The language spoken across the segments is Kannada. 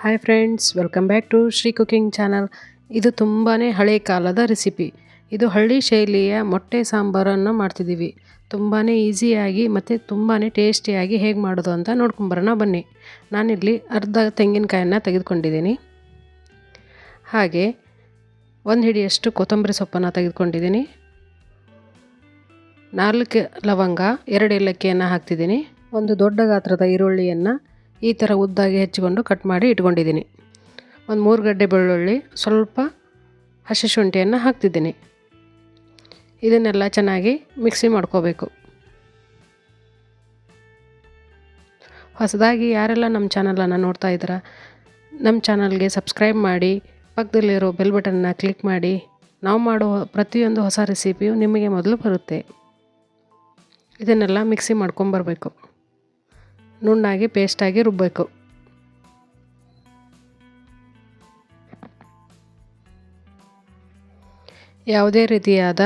Hi friends, welcome back to Shri cooking channel. ಇದು ತುಂಬಾ ಹಳೆ ಕಾಲದ ರೆಸಿಪಿ. ಇದು ಹಳ್ಳಿ ಶೈಲಿಯ ಮೊಟ್ಟೆ ಸಾಂಬಾರನ್ನು ಮಾಡ್ತಿದ್ದೀವಿ. ತುಂಬಾ ಈಸಿಯಾಗಿ ಮತ್ತು ತುಂಬಾ ಟೇಸ್ಟಿಯಾಗಿ ಹೇಗೆ ಮಾಡೋದು ಅಂತ ನೋಡ್ಕೊಂಬರೋಣ ಬನ್ನಿ. ನಾನಿಲ್ಲಿ ಅರ್ಧ ತೆಂಗಿನಕಾಯನ್ನು ತೆಗೆದುಕೊಂಡಿದ್ದೀನಿ. ಹಾಗೆ ಒಂದು ಹಿಡಿಯಷ್ಟು ಕೊತ್ತಂಬರಿ ಸೊಪ್ಪನ್ನು ತೆಗೆದುಕೊಂಡಿದ್ದೀನಿ. 4 ಲವಂಗ, 2 ಏಲಕ್ಕಿಯನ್ನು ಹಾಕ್ತಿದ್ದೀನಿ. ಒಂದು ದೊಡ್ಡ ಗಾತ್ರದ ಈರುಳ್ಳಿಯನ್ನು ಈ ಥರ ಉದ್ದಾಗಿ ಹೆಚ್ಚಿಕೊಂಡು ಕಟ್ ಮಾಡಿ ಇಟ್ಕೊಂಡಿದ್ದೀನಿ. ಒಂದು 3 ಗಡ್ಡೆ ಬೆಳ್ಳುಳ್ಳಿ, ಸ್ವಲ್ಪ ಹಸಿ ಶುಂಠಿಯನ್ನು ಹಾಕ್ತಿದ್ದೀನಿ. ಇದನ್ನೆಲ್ಲ ಚೆನ್ನಾಗಿ ಮಿಕ್ಸಿ ಮಾಡ್ಕೋಬೇಕು. ಹೊಸದಾಗಿ ಯಾರೆಲ್ಲ ನಮ್ಮ ಚಾನಲನ್ನು ನೋಡ್ತಾ ಇದ್ದೀರಾ, ನಮ್ಮ ಚಾನಲ್ಗೆ ಸಬ್ಸ್ಕ್ರೈಬ್ ಮಾಡಿ, ಪಕ್ಕದಲ್ಲಿರೋ ಬೆಲ್ ಬಟನ್ನ ಕ್ಲಿಕ್ ಮಾಡಿ. ನಾವು ಮಾಡೋ ಪ್ರತಿಯೊಂದು ಹೊಸ ರೆಸಿಪಿಯು ನಿಮಗೆ ಮೊದಲು ಬರುತ್ತೆ. ಇದನ್ನೆಲ್ಲ ಮಿಕ್ಸಿ ಮಾಡ್ಕೊಂಬರ್ಬೇಕು. ನುಣ್ಣಾಗಿ ಪೇಸ್ಟಾಗಿ ರುಬ್ಬಬೇಕು. ಯಾವುದೇ ರೀತಿಯಾದ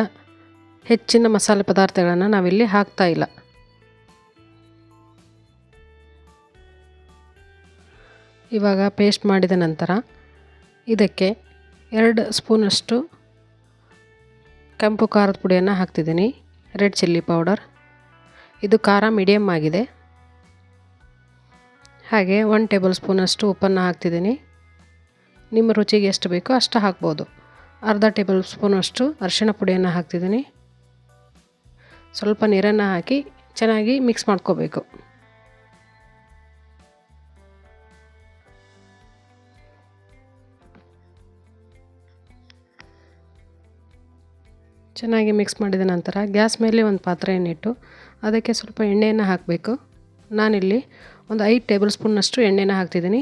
ಹೆಚ್ಚಿನ ಮಸಾಲೆ ಪದಾರ್ಥಗಳನ್ನು ನಾವಿಲ್ಲಿ ಹಾಕ್ತಾ ಇಲ್ಲ. ಇವಾಗ ಪೇಸ್ಟ್ ಮಾಡಿದ ನಂತರ ಇದಕ್ಕೆ 2 ಸ್ಪೂನಷ್ಟು ಕೆಂಪು ಖಾರದ ಪುಡಿಯನ್ನು ಹಾಕ್ತಿದ್ದೀನಿ. Red chilli powder. ಇದು ಖಾರ ಮೀಡಿಯಮ್ ಆಗಿದೆ. ಹಾಗೆ 1 ಟೇಬಲ್ ಸ್ಪೂನಷ್ಟು ಉಪ್ಪನ್ನು ಹಾಕ್ತಿದ್ದೀನಿ. ನಿಮ್ಮ ರುಚಿಗೆ ಎಷ್ಟು ಬೇಕೋ ಅಷ್ಟು ಹಾಕ್ಬೋದು. ಅರ್ಧ ಟೇಬಲ್ ಸ್ಪೂನಷ್ಟು ಅರಿಶಿಣ ಪುಡಿಯನ್ನು ಹಾಕ್ತಿದ್ದೀನಿ. ಸ್ವಲ್ಪ ನೀರನ್ನು ಹಾಕಿ ಚೆನ್ನಾಗಿ ಮಿಕ್ಸ್ ಮಾಡ್ಕೋಬೇಕು. ಚೆನ್ನಾಗಿ ಮಿಕ್ಸ್ ಮಾಡಿದ ನಂತರ ಗ್ಯಾಸ್ ಮೇಲೆ ಒಂದು ಪಾತ್ರೆಯನ್ನಿಟ್ಟು ಅದಕ್ಕೆ ಸ್ವಲ್ಪ ಎಣ್ಣೆಯನ್ನು ಹಾಕಬೇಕು. ನಾನಿಲ್ಲಿ ಒಂದು 5 ಟೇಬಲ್ ಸ್ಪೂನ್ನಷ್ಟು ಎಣ್ಣೆನ ಹಾಕ್ತಿದ್ದೀನಿ.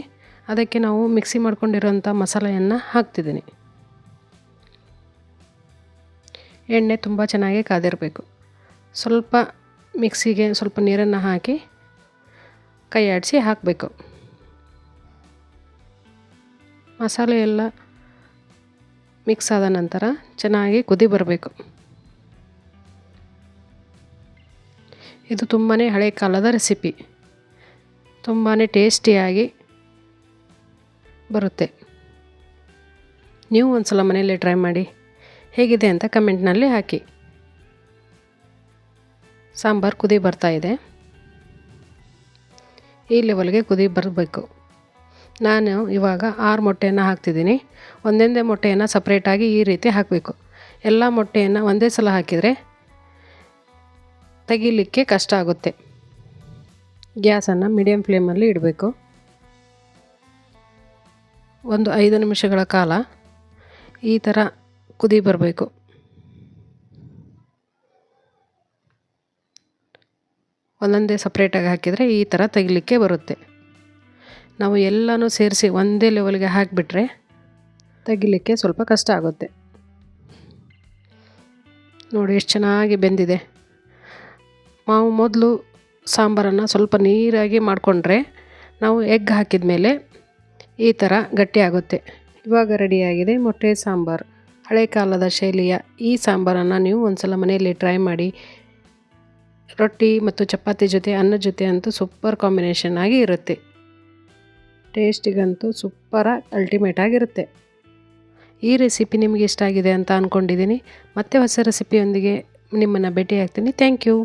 ಅದಕ್ಕೆ ನಾವು ಮಿಕ್ಸಿ ಮಾಡ್ಕೊಂಡಿರೋಂಥ ಮಸಾಲೆಯನ್ನು ಹಾಕ್ತಿದ್ದೀನಿ. ಎಣ್ಣೆ ತುಂಬ ಚೆನ್ನಾಗಿ ಕಾದಿರಬೇಕು. ಸ್ವಲ್ಪ ಮಿಕ್ಸಿಗೆ ಸ್ವಲ್ಪ ನೀರನ್ನು ಹಾಕಿ ಕೈ ಆಡಿಸಿ ಹಾಕಬೇಕು. ಮಸಾಲೆ ಎಲ್ಲ ಮಿಕ್ಸ್ ಆದ ನಂತರ ಚೆನ್ನಾಗಿ ಕುದಿ ಬರಬೇಕು. ಇದು ತುಂಬಾ ಹಳೆ ಕಾಲದ ರೆಸಿಪಿ. ತುಂಬಾ ಟೇಸ್ಟಿಯಾಗಿ ಬರುತ್ತೆ. ನೀವು ಒಂದು ಸಲ ಮನೆಯಲ್ಲೇ ಟ್ರೈ ಮಾಡಿ. ಹೇಗಿದೆ ಅಂತ ಕಮೆಂಟ್ನಲ್ಲಿ ಹಾಕಿ. ಸಾಂಬಾರು ಕುದಿ ಬರ್ತಾ ಇದೆ. ಈ ಲೆವೆಲ್ಗೆ ಕುದಿ ಬರಬೇಕು. ನಾನು ಇವಾಗ 6 ಮೊಟ್ಟೆಯನ್ನು ಹಾಕ್ತಿದ್ದೀನಿ. ಒಂದೊಂದೇ ಮೊಟ್ಟೆಯನ್ನು ಸಪ್ರೇಟಾಗಿ ಈ ರೀತಿ ಹಾಕಬೇಕು. ಎಲ್ಲ ಮೊಟ್ಟೆಯನ್ನು ಒಂದೇ ಸಲ ಹಾಕಿದರೆ ತೆಗಿಲಿಕ್ಕೆ ಕಷ್ಟ ಆಗುತ್ತೆ. ಗ್ಯಾಸನ್ನು ಮೀಡಿಯಮ್ ಫ್ಲೇಮಲ್ಲಿ ಇಡಬೇಕು. ಒಂದು 5 ನಿಮಿಷಗಳ ಕಾಲ ಈ ಥರ ಕುದಿ ಬರಬೇಕು. ಒಂದೊಂದೇ ಸಪ್ರೇಟಾಗಿ ಹಾಕಿದರೆ ಈ ಥರ ತೆಗಿಲಿಕ್ಕೆ ಬರುತ್ತೆ. ನಾವು ಎಲ್ಲನೂ ಸೇರಿಸಿ ಒಂದೇ ಲೆವೆಲ್ಗೆ ಹಾಕಿಬಿಟ್ರೆ ತೆಗಿಲಿಕ್ಕೆ ಸ್ವಲ್ಪ ಕಷ್ಟ ಆಗುತ್ತೆ. ನೋಡಿ ಎಷ್ಟು ಚೆನ್ನಾಗಿ ಬೆಂದಿದೆ. ನಾವು ಮೊದಲು ಸಾಂಬಾರನ್ನು ಸ್ವಲ್ಪ ನೀರಾಗಿ ಮಾಡಿಕೊಂಡ್ರೆ ನಾವು ಎಗ್ ಹಾಕಿದ ಮೇಲೆ ಈ ಥರ ಗಟ್ಟಿಯಾಗುತ್ತೆ. ಇವಾಗ ರೆಡಿಯಾಗಿದೆ ಮೊಟ್ಟೆ ಸಾಂಬಾರು. ಹಳೆ ಕಾಲದ ಶೈಲಿಯ ಈ ಸಾಂಬಾರನ್ನು ನೀವು ಒಂದು ಸಲ ಮನೆಯಲ್ಲಿ ಟ್ರೈ ಮಾಡಿ. ರೊಟ್ಟಿ ಮತ್ತು ಚಪಾತಿ ಜೊತೆ, ಅನ್ನದ ಜೊತೆ ಅಂತೂ ಸೂಪರ್ ಕಾಂಬಿನೇಷನ್ ಆಗಿ ಇರುತ್ತೆ. ಟೇಸ್ಟಿಗಂತೂ ಸೂಪರಾಗಿ ಅಲ್ಟಿಮೇಟ್ ಆಗಿರುತ್ತೆ. ಈ ರೆಸಿಪಿ ನಿಮಗೆ ಇಷ್ಟ ಆಗಿದೆ ಅಂತ ಅಂದ್ಕೊಂಡಿದ್ದೀನಿ. ಮತ್ತೆ ಹೊಸ ರೆಸಿಪಿಯೊಂದಿಗೆ ನಿಮ್ಮನ್ನು ಭೇಟಿ ಆಗ್ತೀನಿ. Thank you.